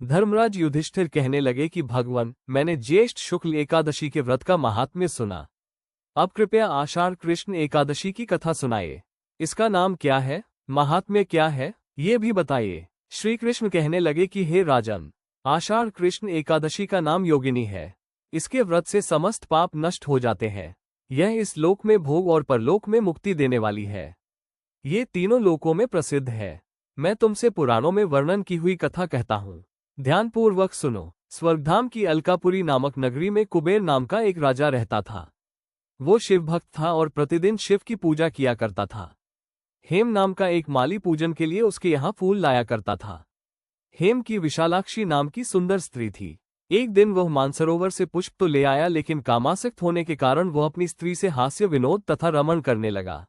धर्मराज युधिष्ठिर कहने लगे कि भगवान, मैंने ज्येष्ठ शुक्ल एकादशी के व्रत का महात्म्य सुना। अब कृपया आषाढ़ कृष्ण एकादशी की कथा सुनाइए। इसका नाम क्या है, महात्म्य क्या है, ये भी बताइए। श्री कृष्ण कहने लगे कि हे राजन, आषाढ़ कृष्ण एकादशी का नाम योगिनी है। इसके व्रत से समस्त पाप नष्ट हो जाते हैं। यह इस लोक में भोग और परलोक में मुक्ति देने वाली है। ये तीनों लोकों में प्रसिद्ध है। मैं तुमसे पुराणों में वर्णन की हुई कथा कहता हूँ, ध्यानपूर्वक सुनो। स्वर्गधाम की अलकापुरी नामक नगरी में कुबेर नाम का एक राजा रहता था। वो शिव भक्त था और प्रतिदिन शिव की पूजा किया करता था। हेम नाम का एक माली पूजन के लिए उसके यहाँ फूल लाया करता था। हेम की विशालाक्षी नाम की सुंदर स्त्री थी। एक दिन वह मानसरोवर से पुष्प तो ले आया, लेकिन कामासक्त होने के कारण वह अपनी स्त्री से हास्य विनोद तथा रमण करने लगा।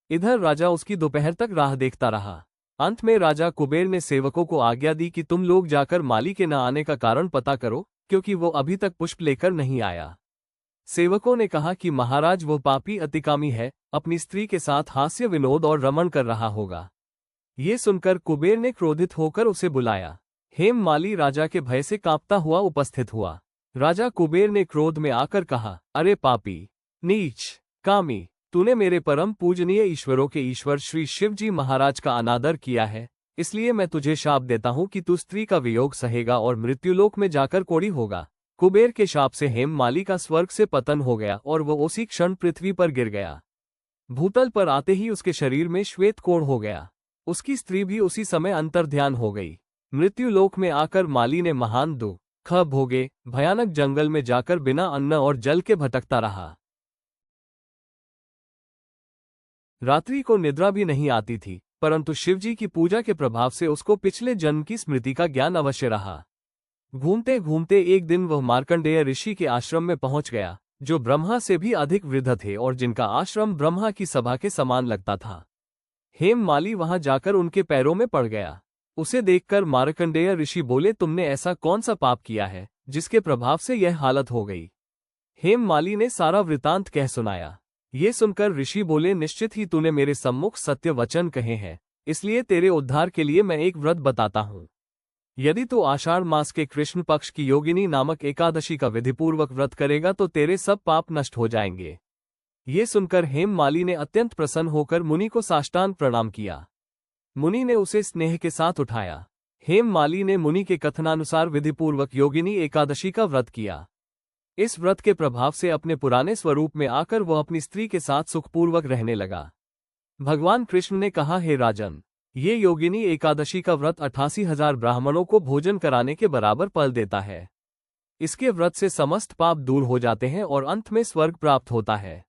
इधर राजा उसकी दोपहर तक राह देखता रहा। अंत में राजा कुबेर ने सेवकों को आज्ञा दी कि तुम लोग जाकर माली के न आने का कारण पता करो, क्योंकि वो अभी तक पुष्प लेकर नहीं आया। सेवकों ने कहा कि महाराज, वो पापी अतिकामी है, अपनी स्त्री के साथ हास्य विनोद और रमण कर रहा होगा। ये सुनकर कुबेर ने क्रोधित होकर उसे बुलाया। हेम माली राजा के भय से कांपता हुआ उपस्थित हुआ। राजा कुबेर ने क्रोध में आकर कहा, अरे पापी, नीच, कामी, तूने मेरे परम पूजनीय ईश्वरों के ईश्वर श्री शिव जी महाराज का अनादर किया है, इसलिए मैं तुझे शाप देता हूँ कि तू स्त्री का वियोग सहेगा और मृत्युलोक में जाकर कोढ़ी होगा। कुबेर के शाप से हेम माली का स्वर्ग से पतन हो गया और वह उसी क्षण पृथ्वी पर गिर गया। भूतल पर आते ही उसके शरीर में श्वेत कोढ़ हो गया। उसकी स्त्री भी उसी समय अंतर्ध्यान हो गई। मृत्युलोक में आकर माली ने महान दुख भोगे, भयानक जंगल में जाकर बिना अन्न और जल के भटकता रहा। रात्रि को निद्रा भी नहीं आती थी, परंतु शिवजी की पूजा के प्रभाव से उसको पिछले जन्म की स्मृति का ज्ञान अवश्य रहा। घूमते घूमते एक दिन वह मार्कंडेय ऋषि के आश्रम में पहुंच गया, जो ब्रह्मा से भी अधिक वृद्ध थे और जिनका आश्रम ब्रह्मा की सभा के समान लगता था। हेम माली वहां जाकर उनके पैरों में पड़ गया। उसे देखकर मार्कंडेय ऋषि बोले, तुमने ऐसा कौन सा पाप किया है जिसके प्रभाव से यह हालत हो गई। हेम माली ने सारा वृतांत कह सुनाया। ये सुनकर ऋषि बोले, निश्चित ही तूने मेरे सम्मुख सत्य वचन कहे हैं, इसलिए तेरे उद्धार के लिए मैं एक व्रत बताता हूँ। यदि तू आषाढ़ मास के कृष्ण पक्ष की योगिनी नामक एकादशी का विधिपूर्वक व्रत करेगा तो तेरे सब पाप नष्ट हो जाएंगे। ये सुनकर हेम माली ने अत्यंत प्रसन्न होकर मुनि को साष्टांग प्रणाम किया। मुनि ने उसे स्नेह के साथ उठाया। हेम माली ने मुनि के कथनानुसार विधिपूर्वक योगिनी एकादशी का व्रत किया। इस व्रत के प्रभाव से अपने पुराने स्वरूप में आकर वह अपनी स्त्री के साथ सुखपूर्वक रहने लगा। भगवान कृष्ण ने कहा, हे राजन, ये योगिनी एकादशी का व्रत 88,000 ब्राह्मणों को भोजन कराने के बराबर फल देता है। इसके व्रत से समस्त पाप दूर हो जाते हैं और अंत में स्वर्ग प्राप्त होता है।